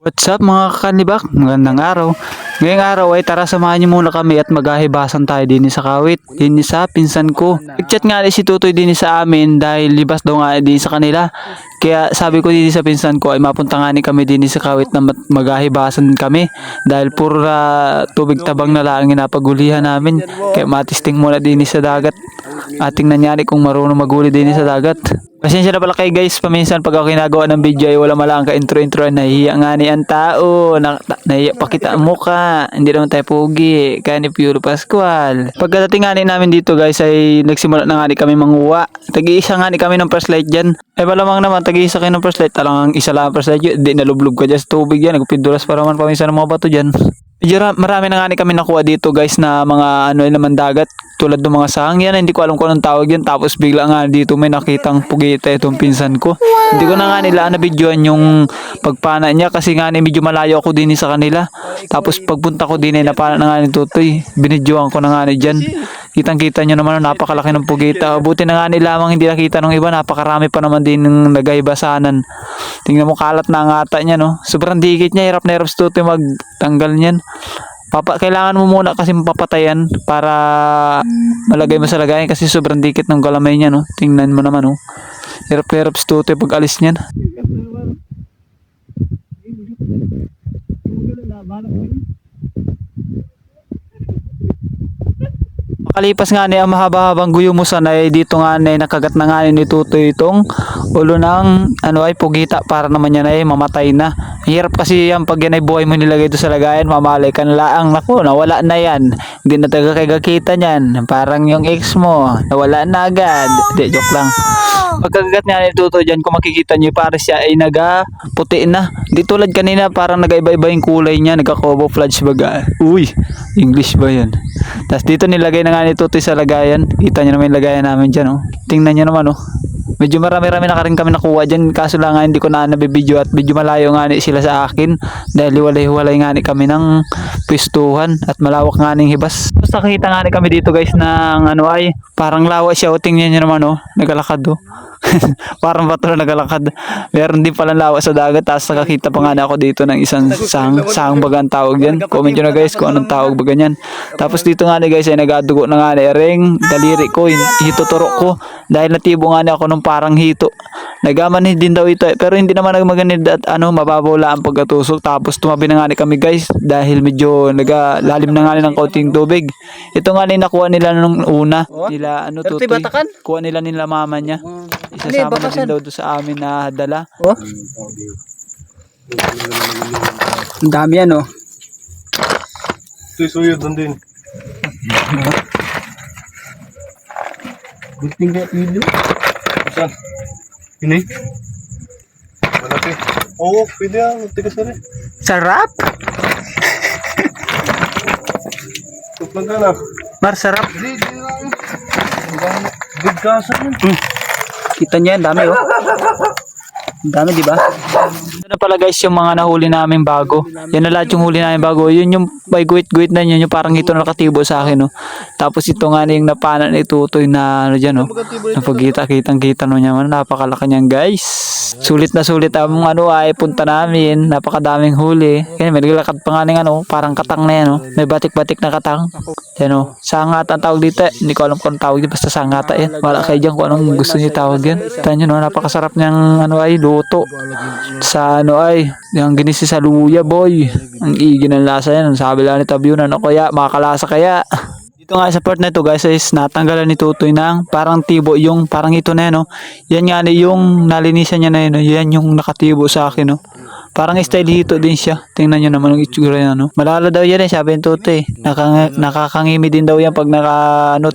What's up mga kakanibak? Magandang araw. Ngayong araw ay tara samahan niyo muna kami at maghahibasan tayo din sa kawit. Din sa pinsan ko. Nagchat nga si Tutoy din sa amin dahil libas daw nga din sa kanila. Kaya sabi ko din sa pinsan ko ay mapunta nga ni kami din sa kawit na maghahibasan kami. Dahil pura tubig tabang na lang ang inapagulihan namin. Kaya matisting muna din sa dagat. Ating nangyari kung marunong maguli din sa dagat. Pasensya na pala kayo guys, paminsan pag ako ginagawa ng video ay wala malang ka intro nahihiya nga ni ang tao, nahihiya pakita ang mukha, hindi naman tayo pugi, kaya ni Piolo Pascual. Pagkadating nga namin dito guys ay nagsimula na nga kami manguha, tag-iisa nga kami ng flashlight dyan, ay malamang naman tag-iisa kayo ng flashlight, talagang isa lang ang flashlight yun, di nalublog ka dyan sa tubig yan, nagpidulas para man paminsan ng mga bato dyan. Marami na nga kami nakuha dito guys na mga ano naman dagat tulad ng mga sahang yan, hindi ko alam kung anong tawag yan, tapos bigla nga dito may nakitang pugita itong pinsan ko. Hindi ko na nga nila na videoan yung pagpana niya kasi nga medyo malayo ako din sa kanila. Tapos pagpunta ko din napana na nga ni Tutoy, binidyoan ko na nga dyan. Kitang kita nyo naman napakalaki ng pugita. Buti na nga lamang hindi nakita ng iba, napakarami pa naman din ng nagaybasanan. Tingnan mo kalat na ang ata niya no. Sobrang dikit niya, hirap na hirap si Tutoy magtanggal niyan. Kailangan mo muna kasi mapapatayan para malagay mo sa lagayan kasi sobrang dikit ng galamay niya no. Tingnan mo naman no. Hirap si Tutoy pag alis niyan. Makalipas nga ang mahaba-habang guyumusan ay dito nga nakagat na nga ni Tutoy itong ulo ng ay pugita para naman yan ay mamatay na. Hirap kasi yan pag yan ay buhay mo nilagay doon sa lagayan, mamalay ka na laang, naku, nawala na yan. Hindi na taga kagakita niyan. Parang yung ex mo, nawala na agad. Hindi, joke lang. Pagkagat niya ni Tutoy dyan, kung makikita niyo, para siya ay nagaputi na. Di tulad kanina, parang nagaiba-iba yung kulay niya, nagka-camouflage baga. Uy, English ba yan? Tapos dito nilagay na nga ni Tutoy sa lagayan. Kita niyo naman yung lagayan namin dyan, oh. Tingnan niyo naman, oh. Medyo marami-rami na rin kami nakuha dyan. Kaso lang nga hindi ko na nabibideo at medyo malayo nga sila sa akin. Dahil hiwalay-hiwalay nga kami ng pistuhan at malawak nga hibas. Tapos nakita nga kami dito guys ng ay parang lawa siya. O tingnan nyo naman nagalakad parang bato na nagalakad. Meron din pala lawa sa dagat. Tapos nakakita pa nga ako dito ng isang sahang bagang tawag dyan. Comment nyo na guys kung anong tawag ba ganyan. Tapos dito nga guys ay nagadugo na nga ring daliri ko. Hituturo ko. Dahil natibo nga ako ng parang hito. Nagamanid din daw ito pero hindi naman nagmaganid at mababaw lang ang pagkatusok. Tapos tumabi na nga kami guys dahil medyo lalim na nga ng kaunting tubig. Ito nga nakuha nila nung una nila Tutoy, kuha nila mama niya. Isasama na din daw doon sa amin na dala. Ang dami yan Suyo doon din. Gunting na ilo. Saan? Ini? Malaki. Oo, pwede yan. Tigas na rin. Sarap! Tuplan ka na. Sarap. Hindi lang. Bigkasan. Kita niyo yan, dami Ang dami, di ba? Ito na pala guys yung mga nahuli namin bago. Yan na lahat yung huli namin bago. Yun yung may guwit-guwit na yun. Yung parang ito na nakatibo sa akin. Tapos ito nga yung napana ni Tutoy na dyan. Napagkita-kitang-kita niya. Napakalaki niyan guys. Sulit na sulit ang ay punta namin. Napakadaming huli. Kaya may naglakad pa nga ng parang katang na yan. May batik-batik na katang. Yan sangat ang tawag dito. Hindi ko alam kung tawag dito. Basta sangata yan. Wala kayo dyan kung anong gusto niyo tawag yan. Tanyo napakasarap niyang ay luto. Sa yung ginisi sa luya boy. Ang igi ng lasa yan. Sabi lang ni Tabyunan kaya makakalasa kaya. Dito nga sa part na ito guys is natanggalan ni Tutoy ng parang tibo yung parang ito na yan yan nga yung nalinisan niya na yun yan yung nakatibo sa akin parang style hito din siya. Tingnan nyo naman yung itsura niya malala daw yan sabi ni Tutoy. Nakakangimi din daw yan pag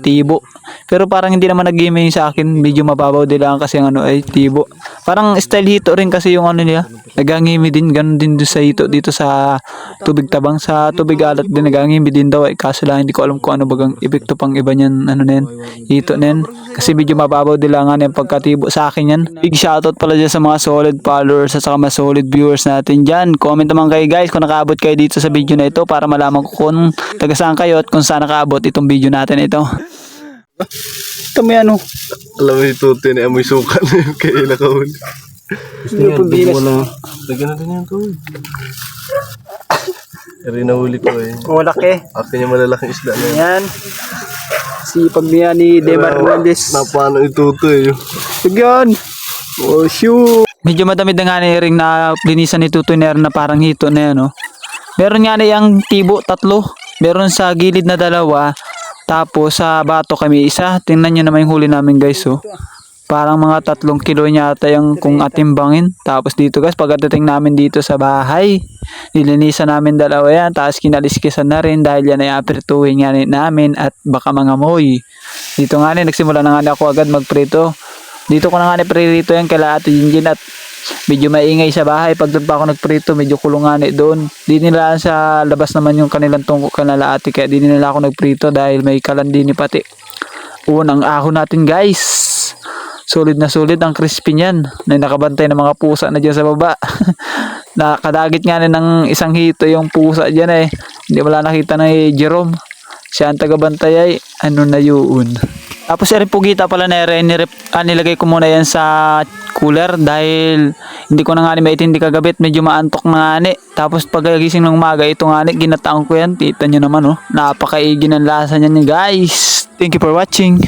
tibo. Pero parang hindi naman nag-gimi sa akin. Medyo mababaw din lang kasi ang ay tibo. Parang style hito rin kasi yung niya. Nagangimi din. Ganun din sa hito dito sa tubig tabang. Sa tubig alat din nagangimi din daw. Kaso lang hindi ko alam kung ano bagang epekto pang iba niyan. Na yan. Hito na yan. Kasi medyo mababaw din lang yung pagkatibo sa akin yan. Big shoutout pala dyan sa mga solid followers at saka mga solid viewers natin dyan. Comment naman kayo guys kung nakaabot kayo dito sa video na ito para malaman ko kung taga saan kayo at kung saan nakaabot itong video natin ito. Ito may Alam mo yung Tutoy na amoy suka na yun kaya nakahuli. Gusto niya, dugo lang. Lagyan natin yan to. Eri nahuli ko eh. Laki. Akin yung malalaking isda na yan. Yan. Sipag niya ni Demar Hernandez. Napano ituto eh. Yan. Oh, shoot. Medyo madamid na nga ni ring na linisan ni Tutoy na parang hito na yan, no? Meron nga na yung tibo, 3. Meron sa gilid na 2. Tapos sa bato kami isa. Tingnan nyo naman yung huli namin guys, oh. Parang mga 3 kilo niya ata yung kung atimbangin. Tapos dito guys, pagdating namin dito sa bahay, nilinisan namin 2 yan. Tapos kinaliskisan na rin dahil yan ay apertuhin nga namin at baka mga moy. Dito nga nagsimula na nga ako agad magprito. Dito ko na nga prito yan kala Ate Jinjin at medyo maingay sa bahay. Pag doon pa ako nagprito, medyo kulungan doon. Di nila sa labas naman yung kanilang tungkol kanila ate. Kaya di nila ako nagprito dahil may kalandini pati. Unang ahon natin guys. Solid na solid ang crispy niyan. Na nakabantay ng mga pusa na dyan sa baba. Nakadagit nga ng isang hito yung pusa dyan eh. Hindi wala nakita na Jerome. Siya ang tagabantay ay ano na yun. Tapos rin pugita pala na nilagay ko muna yan sa cooler dahil hindi ko na nga maitindi kagabit, medyo maantok na nga. Tapos pagkagising ng umaga, ito nga ginataang ko yan. Kita nyo naman, oh. Napakaigi ng lasa niyan guys. Thank you for watching.